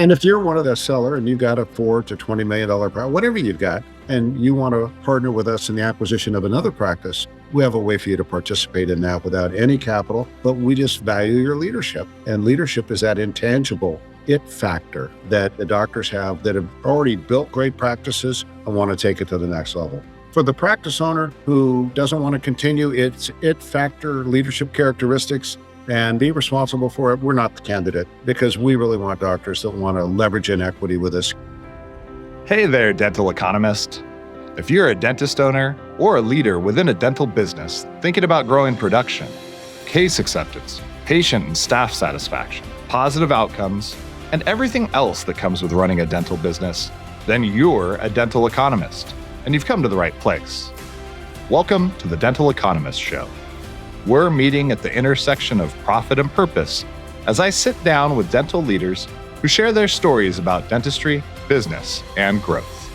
And if you're one of the seller and you got a $4 to $20 million product, whatever you've got, and you want to partner with us in the acquisition of another practice, we have a way for you to participate in that without any capital, but we just value your leadership. And leadership is that intangible it factor that the doctors have that have already built great practices and want to take it to the next level. For the practice owner who doesn't want to continue its it factor leadership characteristics and be responsible for it, we're not the candidate, because we really want doctors that want to leverage inequity with us. Hey there, dental economist. If you're a dentist owner or a leader within a dental business thinking about growing production, case acceptance, patient and staff satisfaction, positive outcomes, and everything else that comes with running a dental business, then you're a dental economist, and you've come to the right place. Welcome to the Dental Economist Show. We're meeting at the intersection of profit and purpose as I sit down with dental leaders who share their stories about dentistry, business, and growth.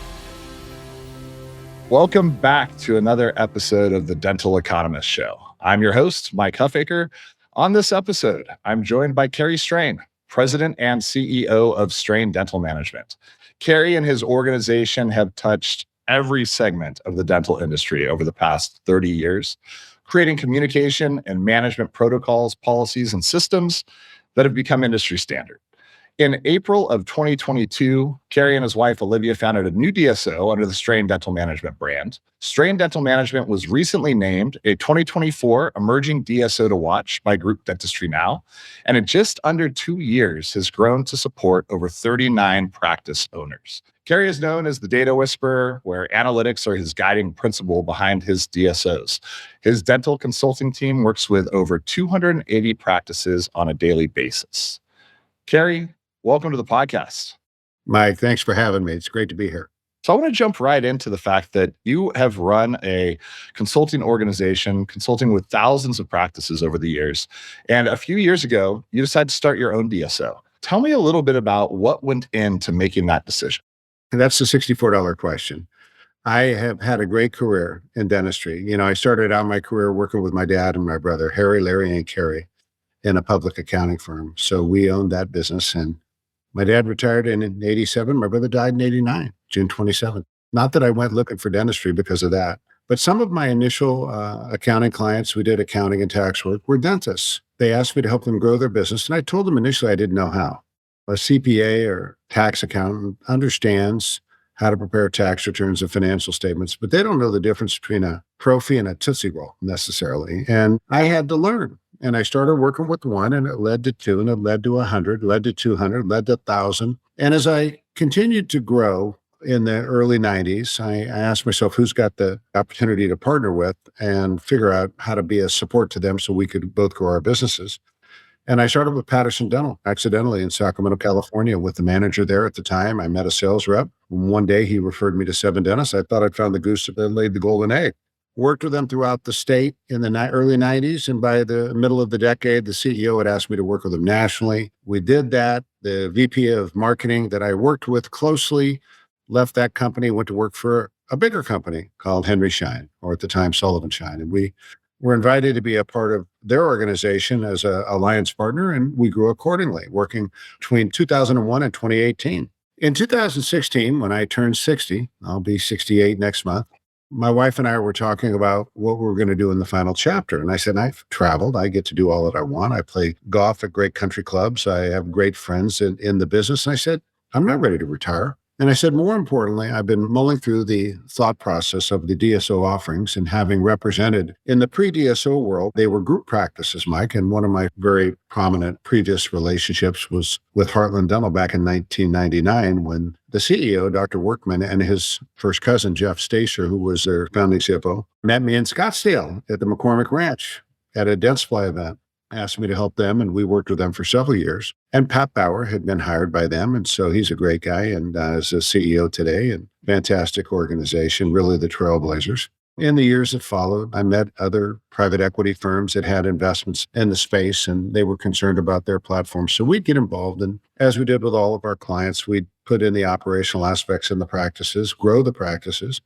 Welcome back to another episode of the Dental Economist Show. I'm your host, Mike Huffaker. On this episode, I'm joined by Kerry Straine, President and CEO of Straine Dental Management. Kerry and his organization have touched every segment of the dental industry over the past 30 years, creating communication and management protocols, policies, and systems that have become industry standard. In April of 2022, Kerry and his wife, Olivia, founded a new DSO under the Straine Dental Management brand. Straine Dental Management was recently named a 2024 Emerging DSO to Watch by Group Dentistry Now, and in just under 2 years has grown to support over 39 practice owners. Kerry is known as the data whisperer, where analytics are his guiding principle behind his DSOs. His dental consulting team works with over 280 practices on a daily basis. Kerry, welcome to the podcast. Mike, thanks for having me. It's great to be here. So I want to jump right into the fact that you have run a consulting organization, consulting with thousands of practices over the years. And a few years ago, you decided to start your own DSO. Tell me a little bit about what went into making that decision. That's the $64 question. I have had a great career in dentistry. I started out my career working with my dad and my brother, Harry, Larry, and Kerry, in a public accounting firm. So we owned that business. And my dad retired in 87. My brother died in 89, June 27th. Not that I went looking for dentistry because of that, but some of my initial accounting clients who did accounting and tax work were dentists. They asked me to help them grow their business. And I told them initially I didn't know how. A CPA or tax accountant understands how to prepare tax returns and financial statements, but they don't know the difference between a Profi and a Tootsie Roll necessarily. And I had to learn. And I started working with one, and it led to two, and it led to 100, led to 200, led to 1,000. And as I continued to grow in the early 90s, I asked myself, who's got the opportunity to partner with and figure out how to be a support to them so we could both grow our businesses. And I started with Patterson Dental, accidentally in Sacramento, California, with the manager there at the time. I met a sales rep. One day he referred me to 7 dentists. I thought I'd found the goose that laid the golden egg. Worked with them throughout the state in the early 90s. And by the middle of the decade, the CEO had asked me to work with them nationally. We did that. The VP of marketing that I worked with closely left that company, went to work for a bigger company called Henry Schein, or at the time Sullivan Schein. And we were invited to be a part of their organization as an alliance partner, and we grew accordingly, working between 2001 and 2018. In 2016, when I turned 60, I'll be 68 next month, my wife and I were talking about what we were going to do in the final chapter. And I said, I've traveled. I get to do all that I want. I play golf at great country clubs. I have great friends in the business. And I said, I'm not ready to retire. And I said, more importantly, I've been mulling through the thought process of the DSO offerings and having represented in the pre-DSO world, they were group practices, Mike. And one of my very prominent previous relationships was with Heartland Dental back in 1999 when the CEO, Dr. Workman, and his first cousin, Jeff Stacer, who was their founding CFO, met me in Scottsdale at the McCormick Ranch at a Dentsply event. Asked me to help them, and we worked with them for several years. And Pat Bauer had been hired by them, and so he's a great guy and is a CEO today, and fantastic organization, really the trailblazers. In the years that followed, I met other private equity firms that had investments in the space, and they were concerned about their platform. So we'd get involved, and as we did with all of our clients, we'd put in the operational aspects in the practices, grow the practices,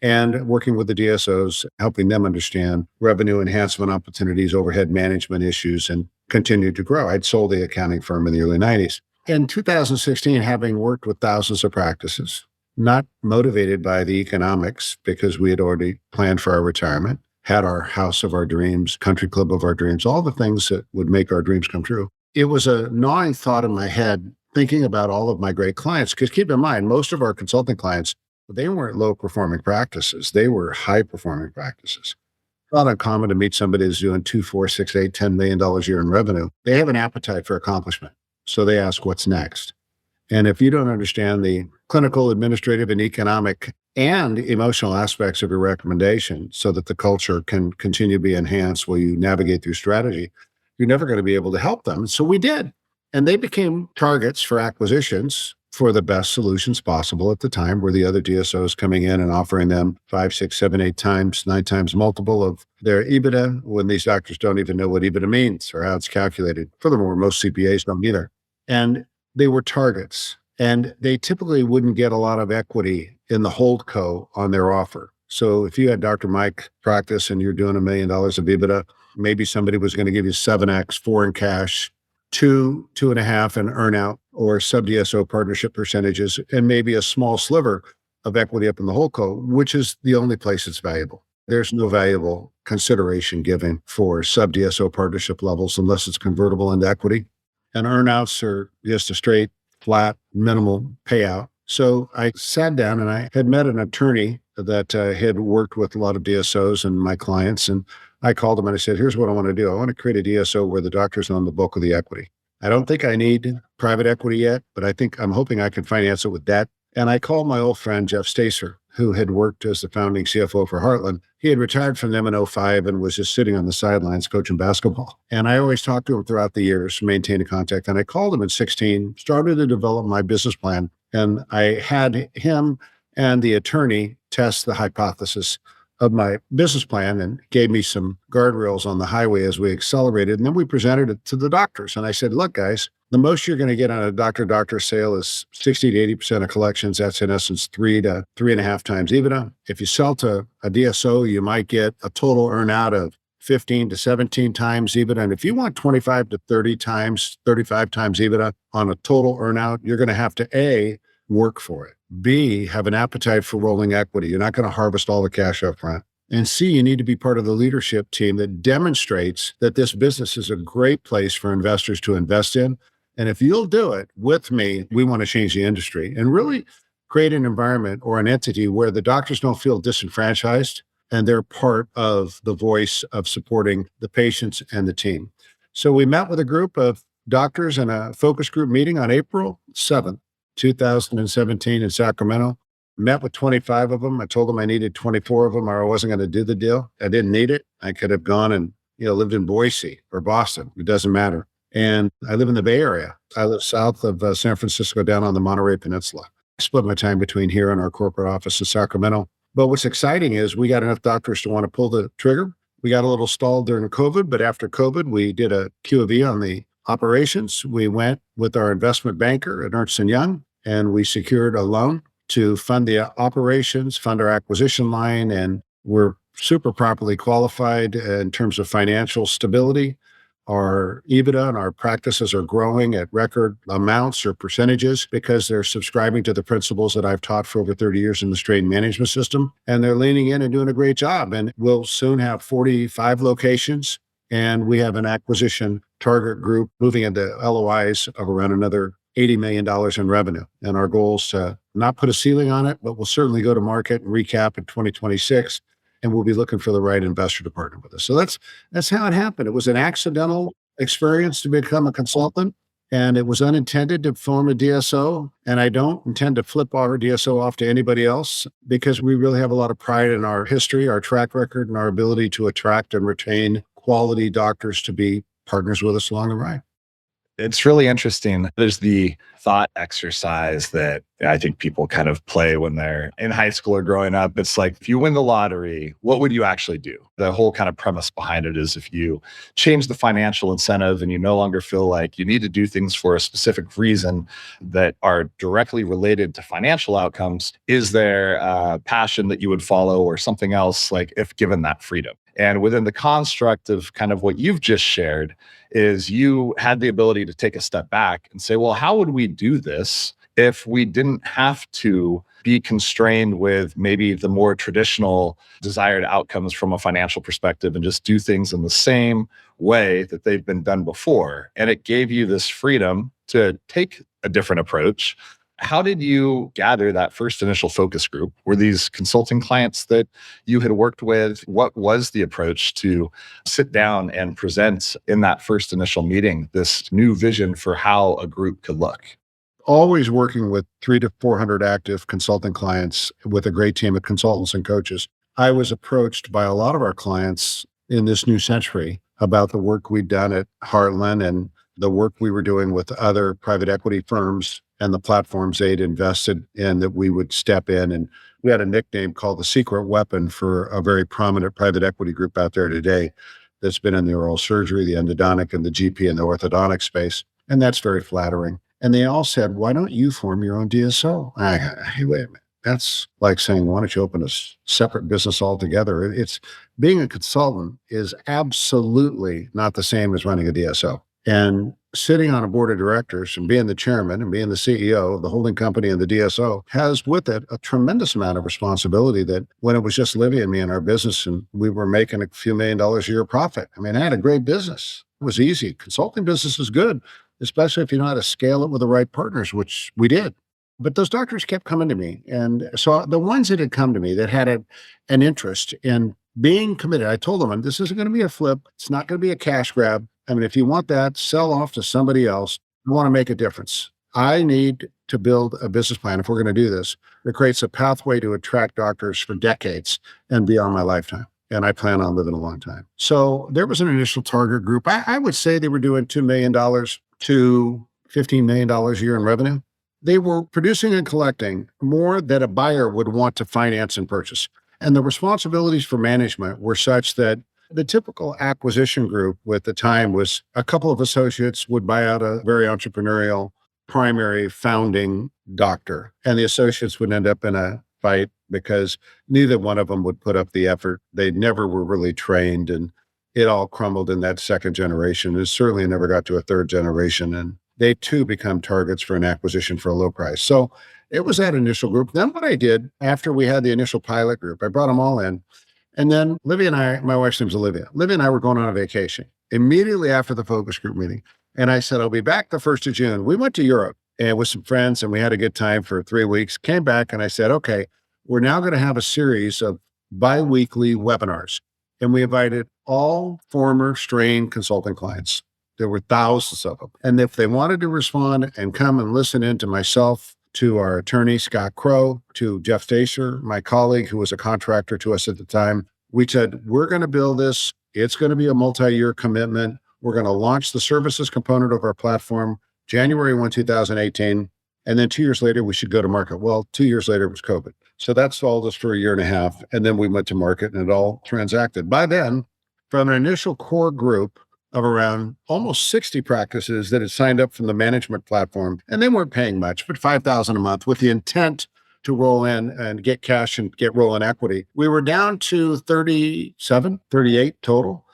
and working with the DSOs, helping them understand revenue enhancement opportunities, overhead management issues, and continue to grow. I'd sold the accounting firm in the early 90s. In 2016, having worked with thousands of practices, not motivated by the economics because we had already planned for our retirement, had our house of our dreams, country club of our dreams, all the things that would make our dreams come true. It was a gnawing thought in my head thinking about all of my great clients. Because keep in mind, most of our consulting clients, they weren't low performing practices. They were high performing practices. Not uncommon to meet somebody who's doing $2, $4, $6, $8, $10 million a year in revenue. They have an appetite for accomplishment. So they ask, what's next? And if you don't understand the clinical, administrative, and economic and emotional aspects of your recommendation so that the culture can continue to be enhanced while you navigate through strategy, you're never going to be able to help them. So we did. And they became targets for acquisitions for the best solutions possible at the time, were the other DSOs coming in and offering them 5, 6, 7, 8 times, 9 times multiple of their EBITDA when these doctors don't even know what EBITDA means or how it's calculated. Furthermore, most CPAs don't either. And they were targets. And they typically wouldn't get a lot of equity in the holdco on their offer. So if you had Dr. Mike practice and you're doing $1 million of EBITDA, maybe somebody was going to give you 7x, 4 in cash, 2, 2.5 in earnout or sub-DSO partnership percentages, and maybe a small sliver of equity up in the holdco, which is the only place it's valuable. There's no valuable consideration given for sub-DSO partnership levels unless it's convertible into equity. And earnouts are just a straight, flat, minimal payout. So I sat down and I had met an attorney that had worked with a lot of DSOs and my clients. And I called him and I said, here's what I want to do. I want to create a DSO where the doctors own the bulk of the equity. I don't think I need private equity yet, but I'm hoping I can finance it with debt. And I called my old friend, Jeff Stacer, who had worked as the founding CFO for Heartland. He had retired from them in 2005 and was just sitting on the sidelines coaching basketball. And I always talked to him throughout the years, maintained a contact. And I called him in 2016, started to develop my business plan. And I had him and the attorney test the hypothesis of my business plan and gave me some guardrails on the highway as we accelerated. And then we presented it to the doctors. And I said, look, guys, the most you're going to get on a doctor-doctor sale is 60 to 80% of collections. That's in essence 3 to 3.5 times EBITDA. If you sell to a DSO, you might get a total earnout of 15 to 17 times EBITDA. And if you want 25 to 30 times, 35 times EBITDA on a total earnout, you're going to have to A, work for it. B, have an appetite for rolling equity. You're not going to harvest all the cash up front. And C, you need to be part of the leadership team that demonstrates that this business is a great place for investors to invest in. And if you'll do it with me, we want to change the industry and really create an environment or an entity where the doctors don't feel disenfranchised and they're part of the voice of supporting the patients and the team. So we met with a group of doctors in a focus group meeting on April 7th. 2017 in Sacramento, met with 25 of them. I told them I needed 24 of them or I wasn't going to do the deal. I didn't need it. I could have gone and, lived in Boise or Boston. It doesn't matter. And I live in the Bay Area. I live south of San Francisco down on the Monterey Peninsula. I split my time between here and our corporate office in Sacramento. But what's exciting is we got enough doctors to want to pull the trigger. We got a little stalled during COVID, but after COVID, we did a Q of E on the operations. We went with our investment banker at Ernst & Young, and we secured a loan to fund the operations, fund our acquisition line, and we're super properly qualified in terms of financial stability. Our EBITDA and our practices are growing at record amounts or percentages because they're subscribing to the principles that I've taught for over 30 years in the Straine management system, and they're leaning in and doing a great job. And we'll soon have 45 locations, and we have an acquisition target group moving into LOIs of around another $80 million in revenue. And our goal is to not put a ceiling on it, but we'll certainly go to market and recap in 2026. And we'll be looking for the right investor to partner with us. So that's how it happened. It was an accidental experience to become a consultant, and it was unintended to form a DSO. And I don't intend to flip our DSO off to anybody else because we really have a lot of pride in our history, our track record, and our ability to attract and retain quality doctors to be partners with us along the ride. It's really interesting. There's the thought exercise that I think people kind of play when they're in high school or growing up. It's like, if you win the lottery, what would you actually do? The whole kind of premise behind it is if you change the financial incentive and you no longer feel like you need to do things for a specific reason that are directly related to financial outcomes, is there a passion that you would follow or something else, like if given that freedom? And within the construct of kind of what you've just shared, is you had the ability to take a step back and say, well, how would we do this if we didn't have to be constrained with maybe the more traditional desired outcomes from a financial perspective and just do things in the same way that they've been done before? And it gave you this freedom to take a different approach. How did you gather that first initial focus group? Were these consulting clients that you had worked with? What was the approach to sit down and present in that first initial meeting this new vision for how a group could look? Always working with 300 to 400 active consulting clients with a great team of consultants and coaches. I was approached by a lot of our clients in this new century about the work we'd done at Heartland and the work we were doing with other private equity firms and the platforms they'd invested in, that we would step in. And we had a nickname called the secret weapon for a very prominent private equity group out there today that's been in the oral surgery, the endodontic, and the GP and the orthodontic space. And that's very flattering. And they all said, why don't you form your own DSO? Hey, wait a minute. That's like saying, why don't you open a separate business altogether? It's being a consultant is absolutely not the same as running a DSO. And sitting on a board of directors and being the chairman and being the CEO of the holding company and the DSO has with it a tremendous amount of responsibility that when it was just Livy and me in our business and we were making a few $1,000,000 a year profit, I mean, I had a great business. It was easy. Consulting business is good, especially if you know how to scale it with the right partners, which we did. But those doctors kept coming to me. And so the ones that had come to me that had an interest in being committed, I told them, this isn't going to be a flip. It's not going to be a cash grab. I mean, if you want that, sell off to somebody else. You want to make a difference. I need to build a business plan, if we're going to do this, that creates a pathway to attract doctors for decades and beyond my lifetime. And I plan on living a long time. So there was an initial target group. I would say they were doing $2 million to $15 million a year in revenue. They were producing and collecting more that a buyer would want to finance and purchase. And the responsibilities for management were such that the typical acquisition group at the time was a couple of associates would buy out a very entrepreneurial primary founding doctor, and the associates would end up in a fight because neither one of them would put up the effort. They never were really trained, and it all crumbled in that second generation. It certainly never got to a third generation, and they too become targets for an acquisition for a low price. So it was that initial group. Then what I did after we had the initial pilot group, I brought them all in. And then Livy and I, my wife's name's Olivia. Livy and I were going on a vacation immediately after the focus group meeting. And I said, I'll be back the 1st of June. We went to Europe and with some friends and we had a good time for 3 weeks, came back and I said, okay, we're now going to have a series of bi-weekly webinars. And we invited all former Straine consulting clients. There were thousands of them. And if they wanted to respond and come and listen in to myself, to our attorney, Scott Crow, to Jeff Stacer, my colleague, who was a contractor to us at the time, we said, we're going to build this. It's going to be a multi-year commitment. We're going to launch the services component of our platform January 1, 2018. And then 2 years later, we should go to market. Well, 2 years later was COVID. So that stalled us for a year and a half. And then we went to market and it all transacted. By then, from an initial core group of around almost 60 practices that had signed up from the management platform, and they weren't paying much, but $5,000 a month with the intent to roll in and get cash and get rolling equity. We were down to 37, 38 total,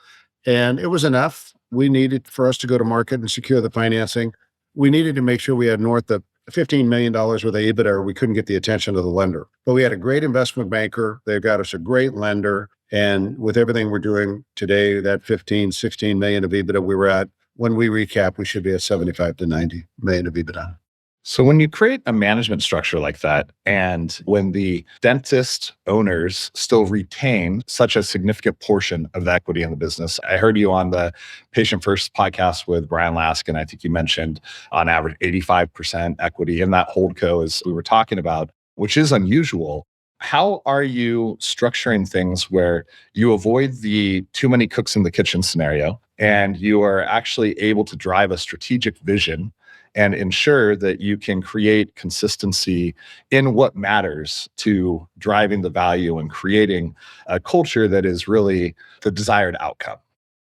and it was enough. We needed for us to go to market and secure the financing. We needed to make sure we had north of $15 million worth of EBITDA, or we couldn't get the attention of the lender. But we had a great investment banker. They got us a great lender. And with everything we're doing today, that 15, 16 million of EBITDA we were at, when we recap, we should be at 75 to 90 million of EBITDA. So when you create a management structure like that, and when the dentist owners still retain such a significant portion of the equity in the business, I heard you on the Patient First podcast with Brian Laskin. I think you mentioned on average 85% equity in that holdco, as we were talking about, which is unusual. How are you structuring things where you avoid the too many cooks in the kitchen scenario and you are actually able to drive a strategic vision and ensure that you can create consistency in what matters to driving the value and creating a culture that is really the desired outcome?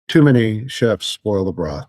Too many chefs spoil the broth.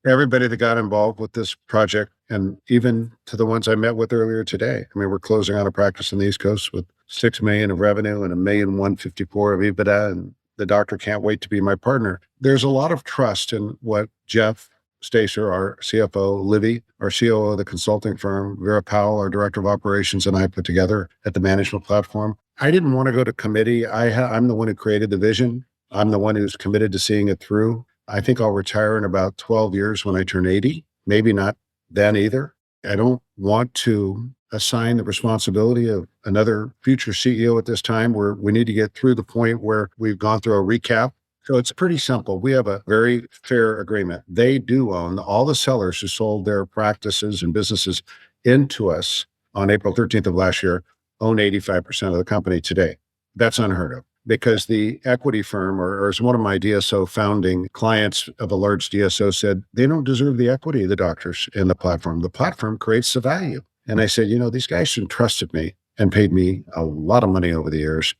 Everybody that got involved with this project, and even to the ones I met with earlier today. I mean, we're closing on a practice on the East Coast with $6 million of revenue and $1,154,000 of EBITDA, and The doctor can't wait to be my partner. There's a lot of trust in what Jeff Stacer, our CFO, Livy, our COO of the consulting firm, Vera Powell, our director of operations, and I put together at the management platform. I didn't want to go to committee. I'm the one who created the vision. I'm the one who's committed to seeing it through. I think I'll retire in about 12 years when I turn 80, maybe not then either. I don't want to assign the responsibility of another future CEO at this time, where we need to get through the point where we've gone through a recap. So it's pretty simple. We have a very fair agreement. They do own all the sellers who sold their practices and businesses into us on April 13th of last year, own 85% of the company today. That's unheard of, because the equity firm, or as one of my DSO founding clients of a large DSO said, they don't deserve the equity of the doctors in the platform. The platform creates the value. And I said, these guys entrusted me and paid me a lot of money over the years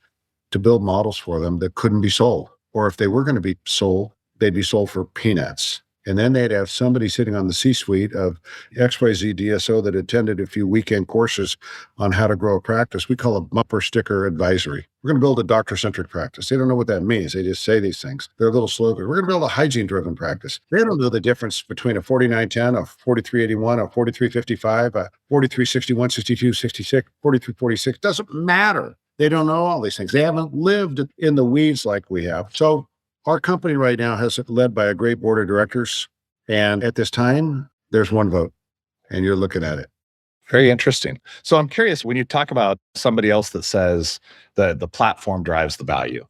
to build models for them that couldn't be sold. Or if they were going to be sold, they'd be sold for peanuts. And then they'd have somebody sitting on the C-suite of XYZ DSO that attended a few weekend courses on how to grow a practice. We call it bumper sticker advisory. We're going to build a doctor-centric practice. They don't know what that means. They just say these things. They're a little slogan. We're going to build a hygiene-driven practice. They don't know the difference between a 4910, a 4381, a 4355, a 4361, 62, 66, 4346. Doesn't matter. They don't know all these things. They haven't lived in the weeds like we have. So our company right now has led by a great board of directors. And at this time, there's one vote, and you're looking at it. Very interesting. So I'm curious, when you talk about somebody else that says that the platform drives the value,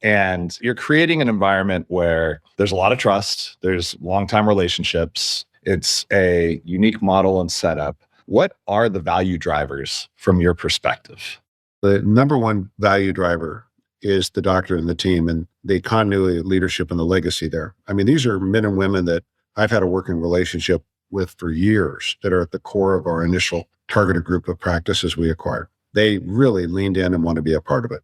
and you're creating an environment where there's a lot of trust, there's long-time relationships, it's a unique model and setup. What are the value drivers from your perspective? The number one value driver is the doctor and the team and the continuity of leadership and the legacy there. I mean, these are men and women that I've had a working relationship with for years that are at the core of our initial targeted group of practices we acquired. They really leaned in and want to be a part of it.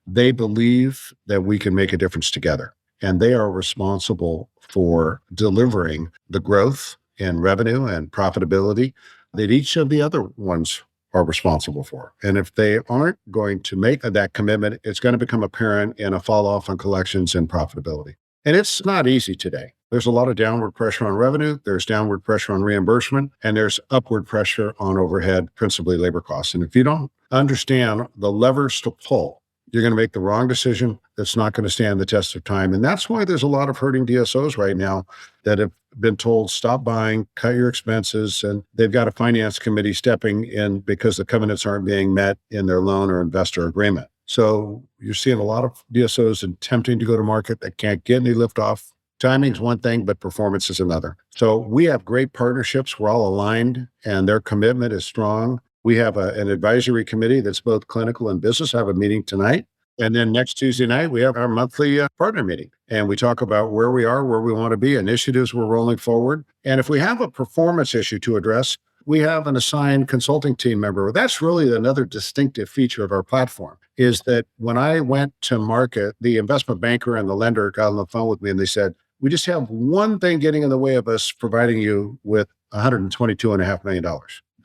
They believe that we can make a difference together, and they are responsible for delivering the growth in revenue and profitability that each of the other ones are responsible for. And if they aren't going to make that commitment, it's going to become apparent in a fall off on collections and profitability. And it's not easy today. There's a lot of downward pressure on revenue, there's downward pressure on reimbursement, and there's upward pressure on overhead, principally labor costs. And if you don't understand the levers to pull, you're going to make the wrong decision that's not going to stand the test of time. And that's why there's a lot of hurting DSOs right now that have been told, stop buying, cut your expenses, and they've got a finance committee stepping in because the covenants aren't being met in their loan or investor agreement. So you're seeing a lot of DSOs attempting to go to market that can't get any lift off. Timing's one thing, but performance is another. So we have great partnerships. We're all aligned, and their commitment is strong. We have an advisory committee that's both clinical and business. I have a meeting tonight. And then next Tuesday night, we have our monthly partner meeting. And we talk about where we are, where we want to be, initiatives we're rolling forward. And if we have a performance issue to address, we have an assigned consulting team member. That's really another distinctive feature of our platform, is that when I went to market, the investment banker and the lender got on the phone with me and they said, we just have one thing getting in the way of us providing you with $122.5 million.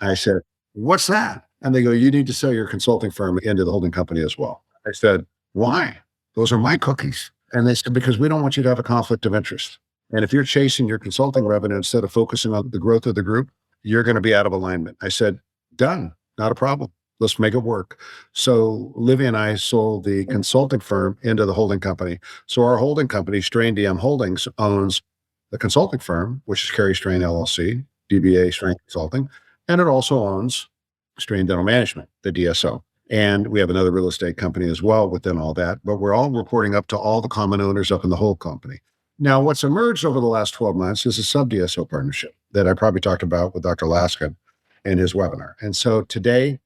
I said, what's that? And they go, you need to sell your consulting firm into the holding company as well. I said, why? Those are my cookies. And they said, because we don't want you to have a conflict of interest. And if you're chasing your consulting revenue instead of focusing on the growth of the group, you're going to be out of alignment. I said, done, not a problem. Let's make it work. So Livy and I sold the consulting firm into the holding company. So our holding company, Straine DM Holdings, owns the consulting firm, which is Kerry Straine LLC, DBA Straine Consulting, and it also owns Straine Dental Management, the DSO. And we have another real estate company as well within all that, but we're all reporting up to all the common owners up in the whole company. Now, what's emerged over the last 12 months is a sub-DSO partnership that I probably talked about with Dr. Laskin in his webinar. And so today,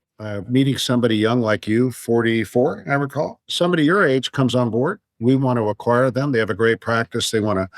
meeting somebody young like you, 44, I recall, somebody your age comes on board. We want to acquire them. They have a great practice. They want a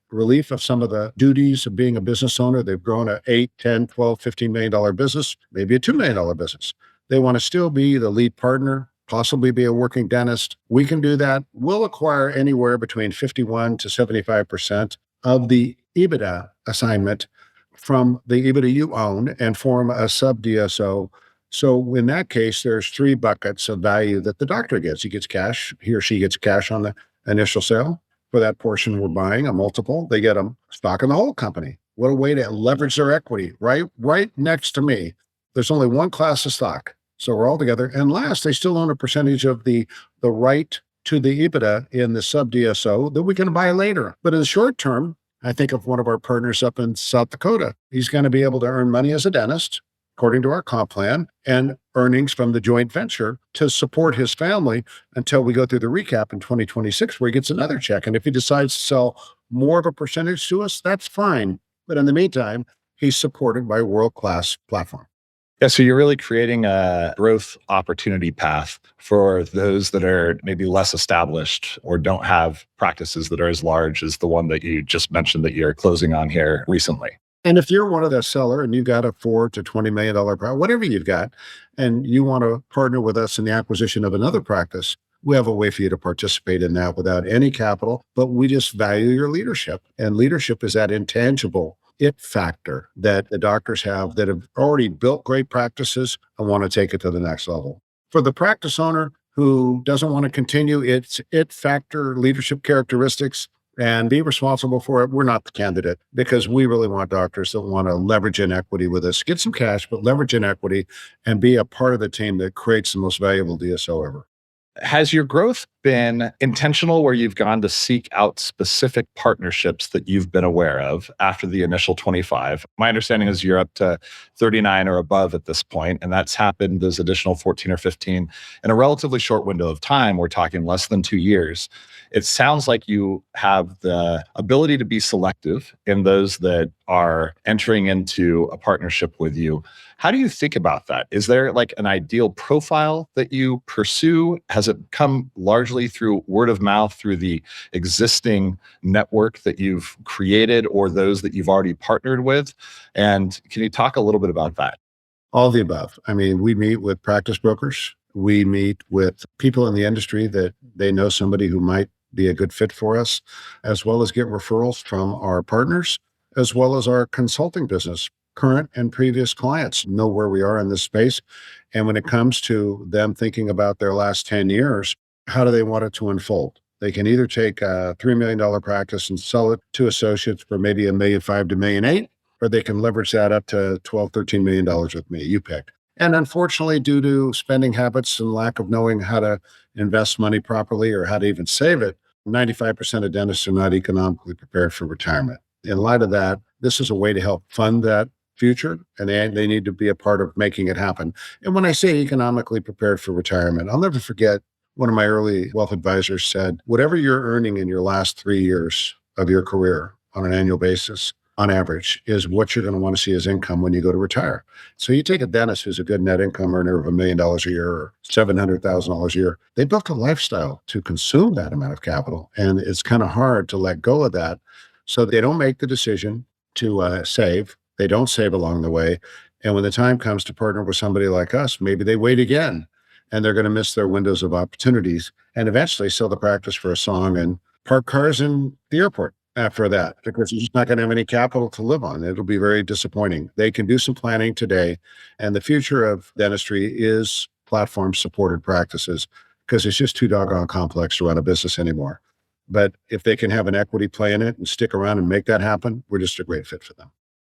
relief of some of the duties of being a business owner. They've grown a 8, 10, 12, $15 million business, maybe a $2 million business. They want to still be the lead partner, possibly be a working dentist. We can do that. We'll acquire anywhere between 51 to 75% of the EBITDA assignment from the EBITDA you own and form a sub-DSO. So in that case, there's 3 buckets of value that the doctor gets. He gets cash, he or she gets cash on the initial sale. For that portion we're buying, a multiple, they get a stock in the whole company. What a way to leverage their equity. Right next to me, there's only one class of stock. So we're all together. And last, they still own a percentage of the right to the EBITDA in the sub DSO that we can buy later. But in the short term, I think of one of our partners up in South Dakota. He's going to be able to earn money as a dentist, according to our comp plan, and earnings from the joint venture to support his family until we go through the recap in 2026, where he gets another check. And if he decides to sell more of a percentage to us, that's fine. But in the meantime, he's supported by a world-class platform. Yeah, so you're really creating a growth opportunity path for those that are maybe less established or don't have practices that are as large as the one that you just mentioned that you're closing on here recently. And if you're one of the seller and you got a $4 to $20 million product, whatever you've got, and you want to partner with us in the acquisition of another practice, we have a way for you to participate in that without any capital, but we just value your leadership. And leadership is that intangible it factor that the doctors have that have already built great practices and want to take it to the next level. For the practice owner who doesn't want to continue its it factor leadership characteristics and be responsible for it, we're not the candidate, because we really want doctors that want to leverage in equity with us, get some cash, but leverage in equity and be a part of the team that creates the most valuable DSO ever. Has your growth been intentional where you've gone to seek out specific partnerships that you've been aware of after the initial 25? My understanding is you're up to 39 or above at this point, and that's happened, those additional 14 or 15 in a relatively short window of time. We're talking less than 2 years. It sounds like you have the ability to be selective in those that are entering into a partnership with you. How do you think about that? Is there like an ideal profile that you pursue? Has it come largely through word of mouth, through the existing network that you've created or those that you've already partnered with? And can you talk a little bit about that? All the above. I mean, we meet with practice brokers. We meet with people in the industry that they know somebody who might be a good fit for us, as well as get referrals from our partners, as well as our consulting business. Current and previous clients know where we are in this space. And when it comes to them thinking about their last 10 years, how do they want it to unfold? They can either take a $3 million practice and sell it to associates for maybe $1.5 million to $1.8 million, or they can leverage that up to $12, $13 million with me. You pick. And unfortunately, due to spending habits and lack of knowing how to invest money properly or how to even save it, 95% of dentists are not economically prepared for retirement. In light of that, this is a way to help fund that future, and they need to be a part of making it happen. And when I say economically prepared for retirement, I'll never forget one of my early wealth advisors said, whatever you're earning in your last 3 years of your career on an annual basis, on average, is what you're going to want to see as income when you go to retire. So you take a dentist who's a good net income earner of $1 million a year or $700,000 a year. They built a lifestyle to consume that amount of capital, and it's kind of hard to let go of that. So they don't make the decision to save. They don't save along the way. And when the time comes to partner with somebody like us, maybe they wait again, and they're going to miss their windows of opportunities and eventually sell the practice for a song and park cars in the airport after that, because you're just not going to have any capital to live on. It'll be very disappointing. They can do some planning today. And the future of dentistry is platform supported practices, because it's just too doggone complex to run a business anymore. But if they can have an equity play in it and stick around and make that happen, we're just a great fit for them.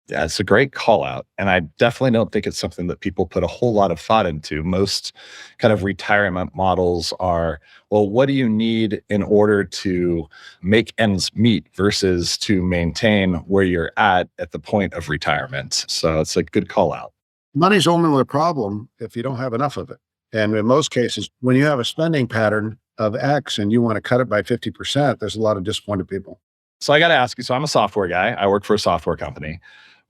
Yeah, it's a great call out. And I definitely don't think it's something that people put a whole lot of thought into. Most kind of retirement models are, well, what do you need in order to make ends meet versus to maintain where you're at the point of retirement? So it's a good call out. Money's only a problem if you don't have enough of it. And in most cases, when you have a spending pattern of X and you want to cut it by 50%, there's a lot of disappointed people. So I got to ask you, so I'm a software guy. I work for a software company.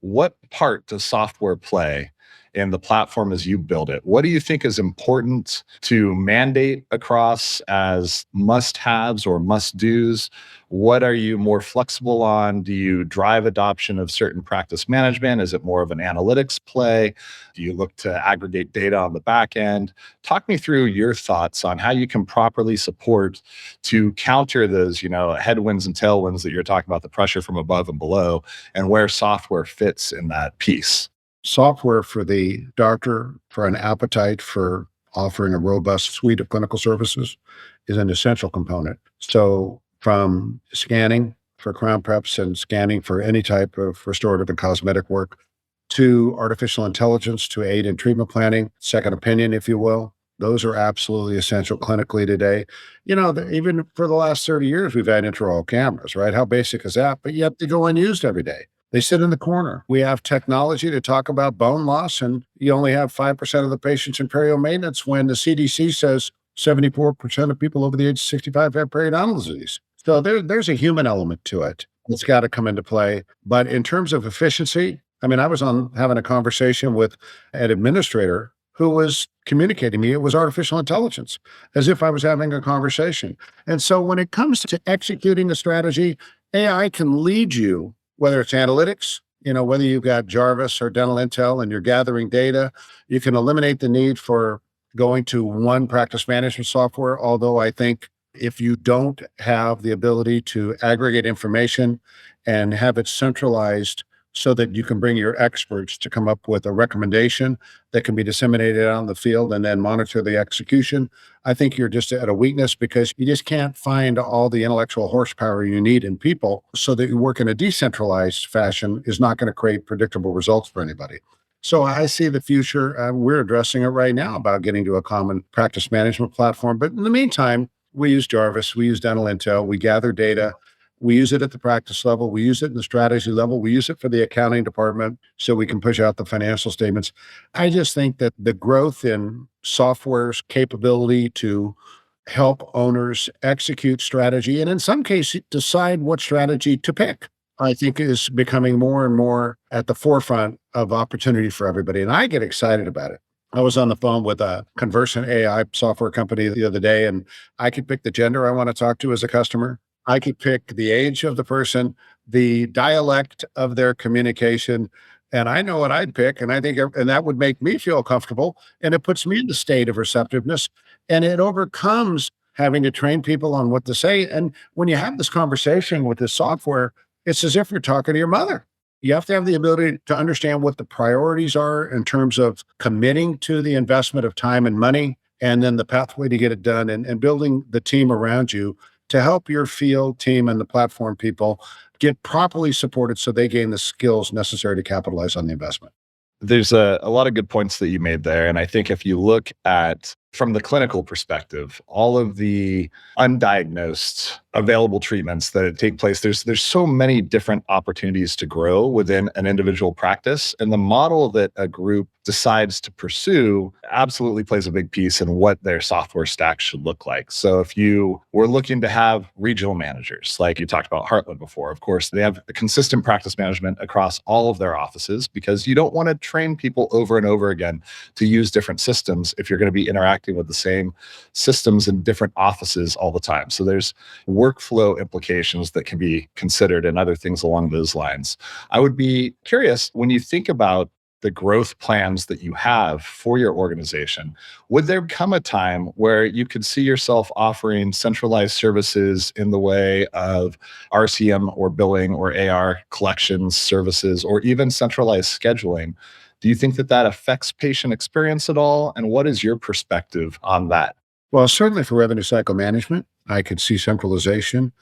What part does software play in the platform as you build it? What do you think is important to mandate across as must-haves or must-dos? What are you more flexible on? Do you drive adoption of certain practice management? Is it more of an analytics play? Do you look to aggregate data on the back end? Talk me through your thoughts on how you can properly support to counter those, headwinds and tailwinds that you're talking about, the pressure from above and below, and where software fits in that piece. Software for the doctor, for an appetite for offering a robust suite of clinical services is an essential component. So from scanning for crown preps and scanning for any type of restorative and cosmetic work to artificial intelligence to aid in treatment planning, second opinion, if you will. Those are absolutely essential clinically today. Even for the last 30 years, we've had intraoral cameras, right? How basic is that? But yet they go unused every day. They sit in the corner. We have technology to talk about bone loss, and you only have 5% of the patients in perio maintenance when the CDC says 74% of people over the age of 65 have periodontal disease. So there's a human element to it that's got to come into play. But in terms of efficiency, I mean, I was on having a conversation with an administrator who was communicating me. It was artificial intelligence, as if I was having a conversation. And so when it comes to executing a strategy, AI can lead you, whether it's analytics, whether you've got Jarvis or Dental Intel and you're gathering data, you can eliminate the need for going to one practice management software. Although I think if you don't have the ability to aggregate information and have it centralized so that you can bring your experts to come up with a recommendation that can be disseminated out in the field and then monitor the execution, I think you're just at a weakness because you just can't find all the intellectual horsepower you need in people. So that you work in a decentralized fashion is not going to create predictable results for anybody. So I see the future. We're addressing it right now about getting to a common practice management platform. But in the meantime, we use Jarvis, we use Dental Intel, we gather data. We use it at the practice level. We use it in the strategy level. We use it for the accounting department so we can push out the financial statements. I just think that the growth in software's capability to help owners execute strategy and in some cases decide what strategy to pick, I think is becoming more and more at the forefront of opportunity for everybody. And I get excited about it. I was on the phone with a Conversant AI software company the other day, and I could pick the gender I want to talk to as a customer. I could pick the age of the person, the dialect of their communication, and I know what I'd pick. And I think, and that would make me feel comfortable. And it puts me in the state of receptiveness and it overcomes having to train people on what to say. And when you have this conversation with this software, it's as if you're talking to your mother. You have to have the ability to understand what the priorities are in terms of committing to the investment of time and money, and then the pathway to get it done and building the team around you to help your field team and the platform people get properly supported so they gain the skills necessary to capitalize on the investment. There's a lot of good points that you made there. And I think if you look at from the clinical perspective, all of the undiagnosed available treatments that take place, there's so many different opportunities to grow within an individual practice. And the model that a group decides to pursue absolutely plays a big piece in what their software stack should look like. So if you were looking to have regional managers, like you talked about Heartland before, of course, they have a consistent practice management across all of their offices because you don't want to train people over and over again to use different systems if you're going to be interacting with the same systems in different offices all the time. So there's workflow implications that can be considered and other things along those lines. I would be curious, when you think about the growth plans that you have for your organization, would there come a time where you could see yourself offering centralized services in the way of RCM or billing or AR collections services, or even centralized scheduling? Do you think that that affects patient experience at all? And what is your perspective on that? Well, certainly for revenue cycle management, I could see centralization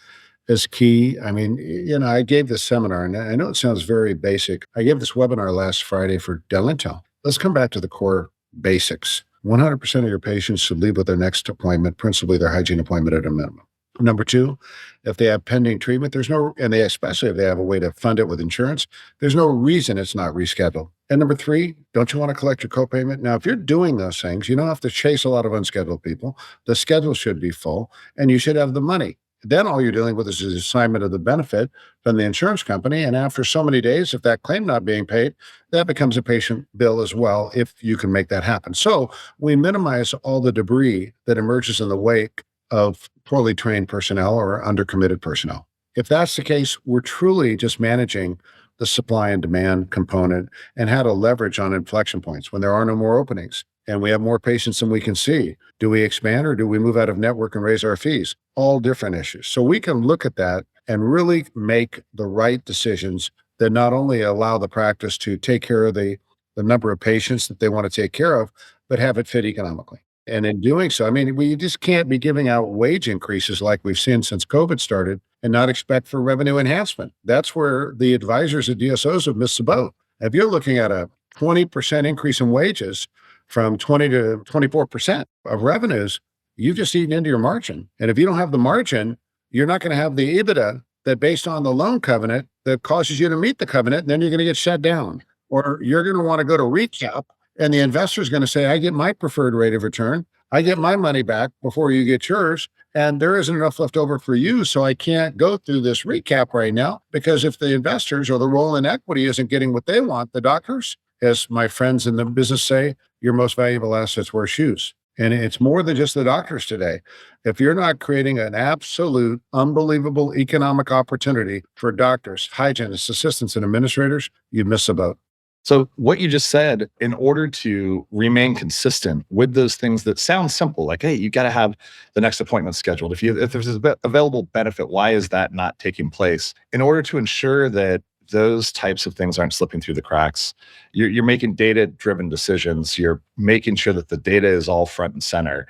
as key. I mean, I gave this seminar, and I know it sounds very basic. I gave this webinar last Friday for Dental Intel. Let's come back to the core basics. 100% of your patients should leave with their next appointment, principally their hygiene appointment at a minimum. Number two, if they have pending treatment, especially if they have a way to fund it with insurance, there's no reason it's not rescheduled. And number three, don't you want to collect your copayment? Now, if you're doing those things, you don't have to chase a lot of unscheduled people. The schedule should be full, and you should have the money. Then all you're dealing with is the assignment of the benefit from the insurance company. And after so many days, if that claim not being paid, that becomes a patient bill as well, if you can make that happen. So we minimize all the debris that emerges in the wake of poorly trained personnel or undercommitted personnel. If that's the case, we're truly just managing the supply and demand component and how to leverage on inflection points when there are no more openings and we have more patients than we can see. Do we expand or do we move out of network and raise our fees? All different issues. So we can look at that and really make the right decisions that not only allow the practice to take care of the number of patients that they want to take care of, but have it fit economically. And in doing so, I mean, we just can't be giving out wage increases like we've seen since COVID started and not expect for revenue enhancement. That's where the advisors at DSOs have missed the boat. If you're looking at a 20% increase in wages from 20 to 24% of revenues, you've just eaten into your margin. And if you don't have the margin, you're not going to have the EBITDA that based on the loan covenant that causes you to meet the covenant, and then you're going to get shut down. Or you're going to want to go to recap, and the investor is going to say, I get my preferred rate of return. I get my money back before you get yours. And there isn't enough left over for you. So I can't go through this recap right now, because if the investors or the role in equity isn't getting what they want, the doctors, as my friends in the business say, your most valuable assets wear shoes. And it's more than just the doctors today. If you're not creating an absolute, unbelievable economic opportunity for doctors, hygienists, assistants, and administrators, you miss the boat. So what you just said, in order to remain consistent with those things that sound simple, like, hey, you got to have the next appointment scheduled. If there's a available benefit, why is that not taking place? In order to ensure that those types of things aren't slipping through the cracks, you're making data-driven decisions. You're making sure that the data is all front and center.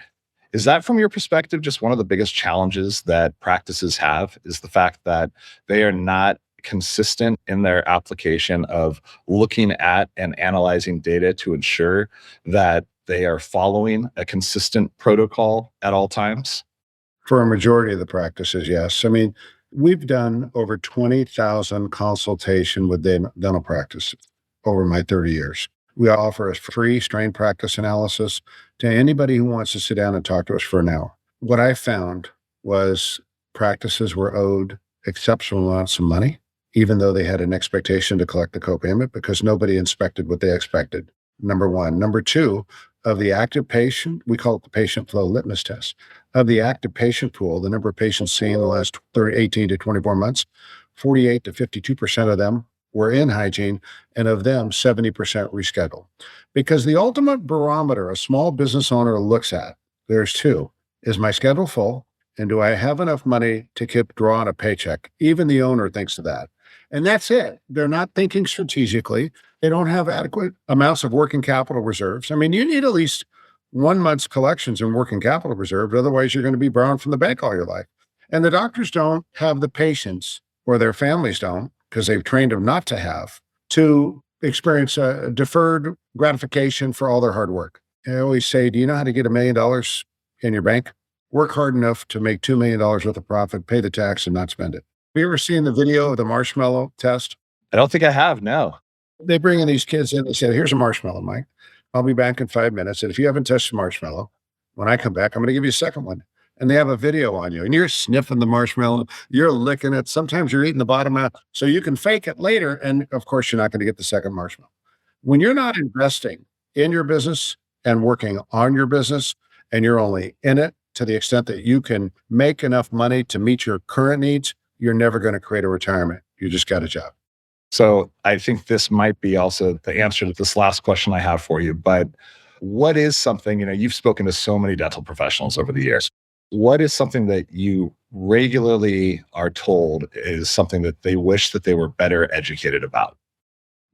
Is that, from your perspective, just one of the biggest challenges that practices have, is the fact that they are not consistent in their application of looking at and analyzing data to ensure that they are following a consistent protocol at all times? For a majority of the practices, yes. I mean, we've done over 20,000 consultation with dental practices over my 30 years. We offer a free strain practice analysis to anybody who wants to sit down and talk to us for an hour. What I found was practices were owed exceptional amounts of money, even though they had an expectation to collect the copayment, because nobody inspected what they expected. Number one. Number two, of the active patient, we call it the patient flow litmus test. Of the active patient pool, the number of patients seen in the last 18 to 24 months, 48 to 52% of them were in hygiene, and of them, 70% rescheduled. Because the ultimate barometer a small business owner looks at, there's two: is my schedule full? And do I have enough money to keep drawing a paycheck? Even the owner thinks of that. And that's it. They're not thinking strategically. They don't have adequate amounts of working capital reserves. I mean, you need at least 1 month's collections in working capital reserve. Otherwise, you're going to be borrowing from the bank all your life. And the doctors don't have the patience, or their families don't, because they've trained them not to have, to experience a deferred gratification for all their hard work. I always say, do you know how to get $1 million in your bank? Work hard enough to make $2 million worth of profit, pay the tax, and not spend it. Have you ever seen the video of the marshmallow test? I don't think I have, no. They bring in these kids in, they say, here's a marshmallow, Mike. I'll be back in 5 minutes. And if you haven't touched the marshmallow, when I come back, I'm going to give you a second one. And they have a video on you, and you're sniffing the marshmallow, you're licking it. Sometimes you're eating the bottom out, so you can fake it later. And of course, you're not going to get the second marshmallow. When you're not investing in your business and working on your business, and you're only in it to the extent that you can make enough money to meet your current needs, you're never going to create a retirement. You just got a job. So I think this might be also the answer to this last question I have for you. But what is something, you've spoken to so many dental professionals over the years. What is something that you regularly are told is something that they wish that they were better educated about?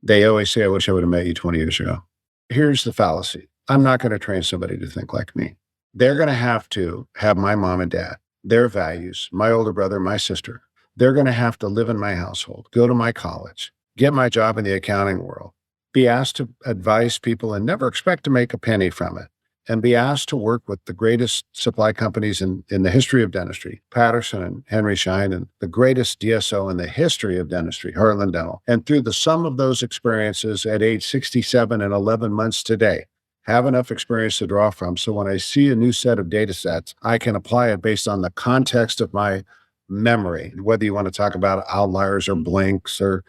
They always say, I wish I would have met you 20 years ago. Here's the fallacy. I'm not going to train somebody to think like me. They're going to have my mom and dad, their values, my older brother, my sister. They're going to have to live in my household, go to my college, get my job in the accounting world, be asked to advise people and never expect to make a penny from it, and be asked to work with the greatest supply companies in the history of dentistry, Patterson and Henry Schein, and the greatest DSO in the history of dentistry, Heartland Dental. And through the sum of those experiences at age 67 and 11 months today, have enough experience to draw from. So when I see a new set of data sets, I can apply it based on the context of my memory, whether you want to talk about outliers or blinks or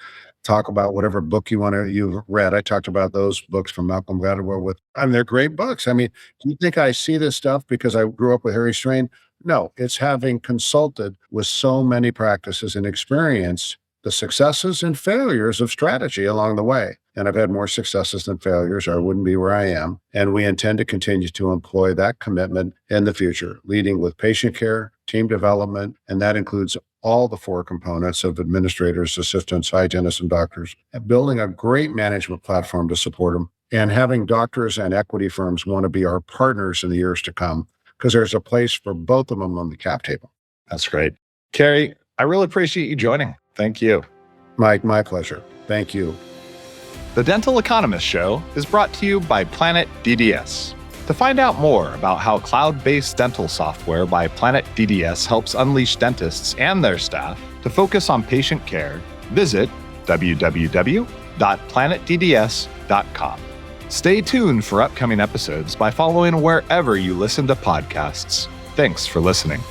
talk about whatever book you've read. I talked about those books from Malcolm Gladwell they're great books. I mean, do you think I see this stuff because I grew up with Kerry Straine? No, it's having consulted with so many practices and experienced the successes and failures of strategy along the way. And I've had more successes than failures, or I wouldn't be where I am. And we intend to continue to employ that commitment in the future, leading with patient care, team development, and that includes all the 4 components of administrators, assistants, hygienists, and doctors, and building a great management platform to support them And having doctors and equity firms want to be our partners in the years to come because there's a place for both of them on the cap table. That's great. Kerry, I really appreciate you joining. Thank you. Mike, my pleasure. Thank you. The Dental Economist Show is brought to you by Planet DDS. To find out more about how cloud-based dental software by Planet DDS helps unleash dentists and their staff to focus on patient care, visit www.planetdds.com. Stay tuned for upcoming episodes by following wherever you listen to podcasts. Thanks for listening.